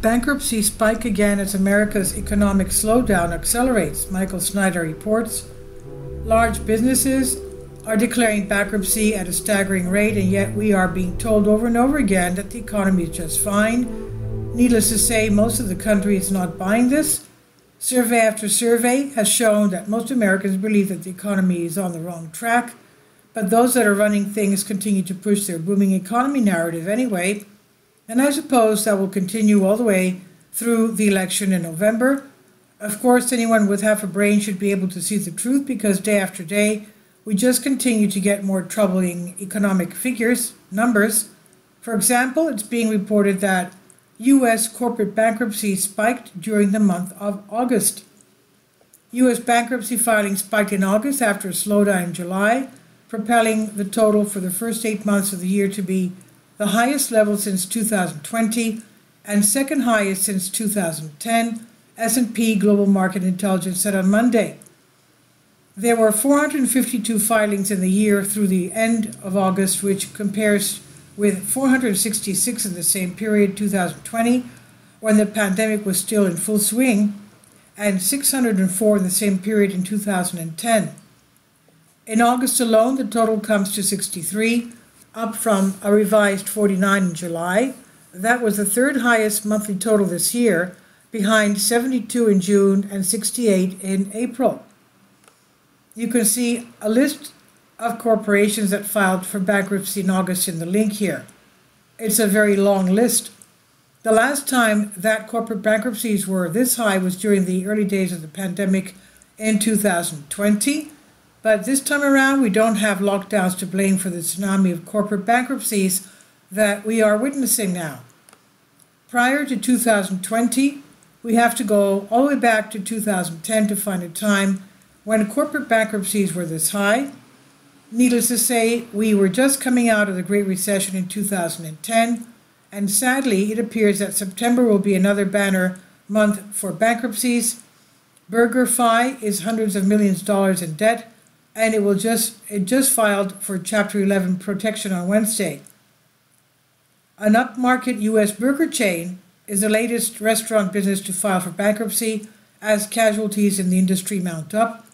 Bankruptcies spike again as America's economic slowdown accelerates, Michael Snyder reports. Large businesses are declaring bankruptcy at a staggering rate, and yet we are being told over and over again that the economy is just fine. Needless to say, most of the country is not buying this. Survey after survey has shown that most Americans believe that the economy is on the wrong track, but those that are running things continue to push their booming economy narrative anyway. And I suppose that will continue all the way through the election in November. Of course, anyone with half a brain should be able to see the truth, because day after day, we just continue to get more troubling economic numbers. For example, it's being reported that U.S. corporate bankruptcy spiked during the month of August. U.S. bankruptcy filings spiked in August after a slowdown in July, propelling the total for the first 8 months of the year to be the highest level since 2020 and second highest since 2010, S&P Global Market Intelligence said on Monday. There were 452 filings in the year through the end of August, which compares with 466 in the same period, 2020, when the pandemic was still in full swing, and 604 in the same period in 2010. In August alone, the total comes to 63, up from a revised 49 in July. That was the third highest monthly total this year, behind 72 in June and 68 in April. You can see a list of corporations that filed for bankruptcy in August in the link here. It's a very long list. The last time that corporate bankruptcies were this high was during the early days of the pandemic in 2020. But this time around, we don't have lockdowns to blame for the tsunami of corporate bankruptcies that we are witnessing now. Prior to 2020, we have to go all the way back to 2010 to find a time when corporate bankruptcies were this high. Needless to say, we were just coming out of the Great Recession in 2010, and sadly, it appears that September will be another banner month for bankruptcies. BurgerFi is hundreds of millions of dollars in debt, and it just filed for Chapter 11 protection on Wednesday. An upmarket U.S. burger chain is the latest restaurant business to file for bankruptcy as casualties in the industry mount up.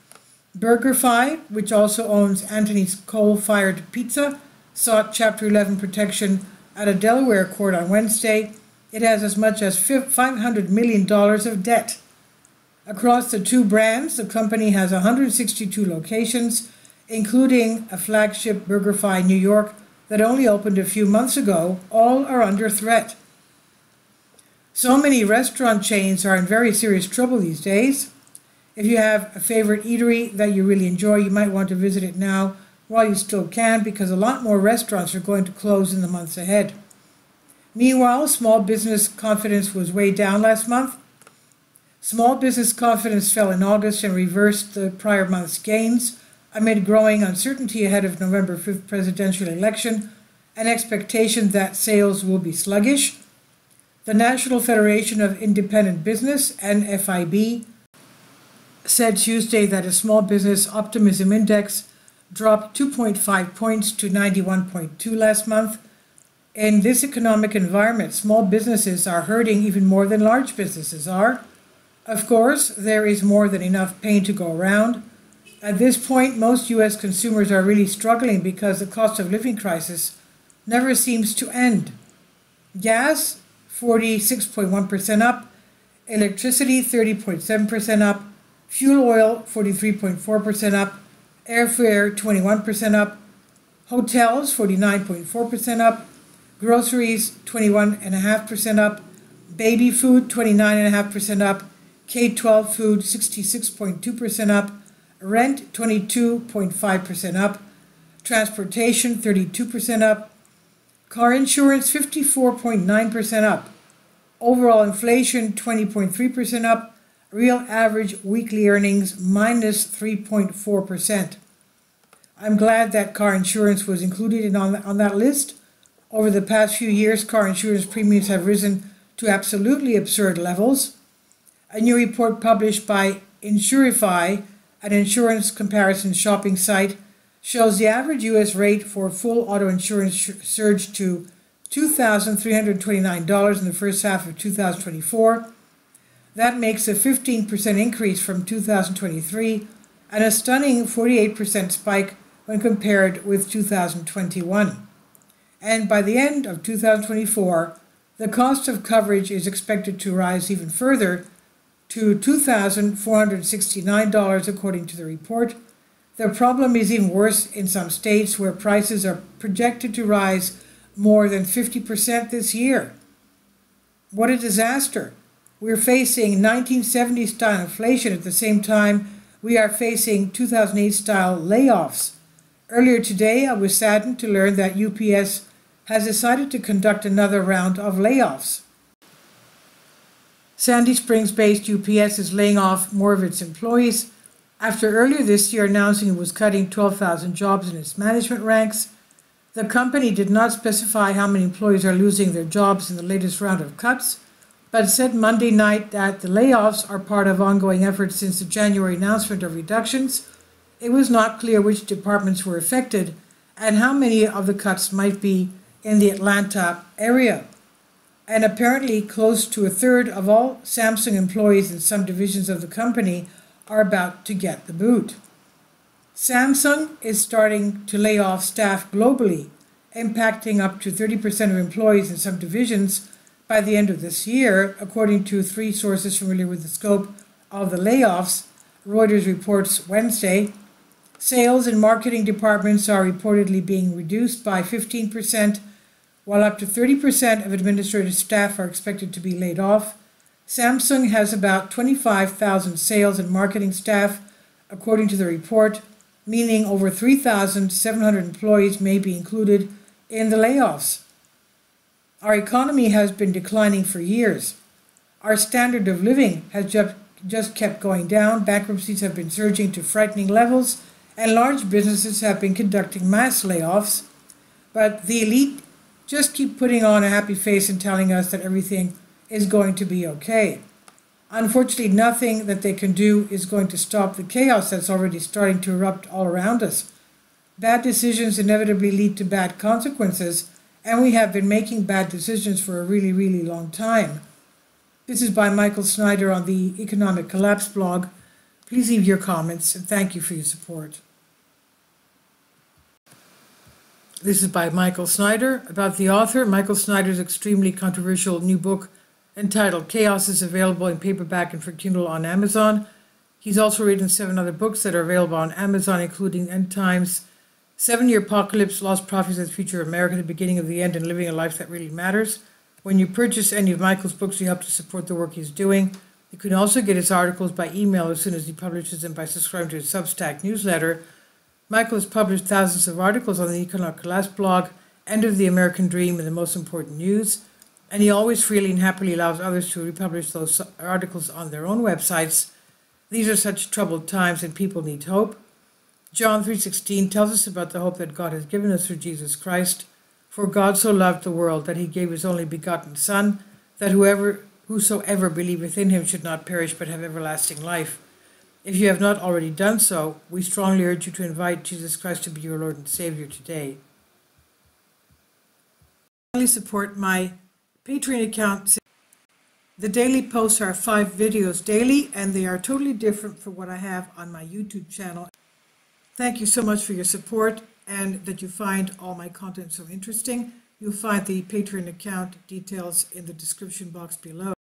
BurgerFi, which also owns Anthony's Coal-Fired Pizza, sought Chapter 11 protection at a Delaware court on Wednesday. It has as much as $500 million of debt. Across the two brands, the company has 162 locations, including a flagship BurgerFi New York that only opened a few months ago. All are under threat. So many restaurant chains are in very serious trouble these days. If you have a favorite eatery that you really enjoy, you might want to visit it now while you still can, because a lot more restaurants are going to close in the months ahead. Meanwhile, small business confidence was way down last month. Small business confidence fell in August and reversed the prior month's gains amid growing uncertainty ahead of November 5th presidential election and expectation that sales will be sluggish. The National Federation of Independent Business, NFIB, said Tuesday that a small business optimism index dropped 2.5 points to 91.2 last month. In this economic environment, small businesses are hurting even more than large businesses are. Of course, there is more than enough pain to go around. At this point, most U.S. consumers are really struggling because the cost of living crisis never seems to end. Gas, 46.1% up. Electricity, 30.7% up. Fuel oil, 43.4% up. Airfare, 21% up. Hotels, 49.4% up. Groceries, 21.5% up. Baby food, 29.5% up. K-12 food, 66.2% up. Rent, 22.5% up. Transportation, 32% up. Car insurance, 54.9% up. Overall inflation, 20.3% up. Real average weekly earnings, minus 3.4%. I'm glad that car insurance was included on that list. Over the past few years, car insurance premiums have risen to absolutely absurd levels. A new report published by Insurify, an insurance comparison shopping site, shows the average U.S. rate for full auto insurance surged to $2,329 in the first half of 2024. That makes a 15% increase from 2023 and a stunning 48% spike when compared with 2021. And by the end of 2024, the cost of coverage is expected to rise even further to $2,469 according to the report. The problem is even worse in some states where prices are projected to rise more than 50% this year. What a disaster. We're facing 1970s style inflation at the same time we are facing 2008 style layoffs. Earlier today, I was saddened to learn that UPS has decided to conduct another round of layoffs. Sandy Springs-based UPS is laying off more of its employees after earlier this year announcing it was cutting 12,000 jobs in its management ranks. The company did not specify how many employees are losing their jobs in the latest round of cuts, but said Monday night that the layoffs are part of ongoing efforts since the January announcement of reductions. It was not clear which departments were affected and how many of the cuts might be in the Atlanta area. And apparently close to a third of all Samsung employees in some divisions of the company are about to get the boot. Samsung is starting to lay off staff globally, impacting up to 30% of employees in some divisions by the end of this year, according to three sources familiar with the scope of the layoffs. Reuters reports Wednesday. Sales and marketing departments are reportedly being reduced by 15%, while up to 30% of administrative staff are expected to be laid off. Samsung has about 25,000 sales and marketing staff, according to the report, meaning over 3,700 employees may be included in the layoffs. Our economy has been declining for years. Our standard of living has just kept going down. Bankruptcies have been surging to frightening levels, and large businesses have been conducting mass layoffs. But the elite just keep putting on a happy face and telling us that everything is going to be okay. Unfortunately, nothing that they can do is going to stop the chaos that's already starting to erupt all around us. Bad decisions inevitably lead to bad consequences, and we have been making bad decisions for a really, really long time. This is by Michael Snyder on the Economic Collapse blog. Please leave your comments, and thank you for your support. This is by Michael Snyder. About the author, Michael Snyder's extremely controversial new book entitled Chaos is available in paperback and for Kindle on Amazon. He's also written 7 other books that are available on Amazon, including End Times, 7-Year Apocalypse, Lost Prophecies of the Future of America, The Beginning of the End, and Living a Life That Really Matters. When you purchase any of Michael's books, you help to support the work he's doing. You can also get his articles by email as soon as he publishes them by subscribing to his Substack newsletter. Michael has published thousands of articles on the Economic Collapse blog, End of the American Dream, and the Most Important News. And he always freely and happily allows others to republish those articles on their own websites. These are such troubled times and people need hope. John 3:16 tells us about the hope that God has given us through Jesus Christ. For God so loved the world that he gave his only begotten Son, that whosoever believeth in him should not perish but have everlasting life. If you have not already done so, we strongly urge you to invite Jesus Christ to be your Lord and Savior today. Finally, support my Patreon account. The daily posts are 5 videos daily, and they are totally different from what I have on my YouTube channel. Thank you so much for your support and that you find all my content so interesting. You'll find the Patreon account details in the description box below.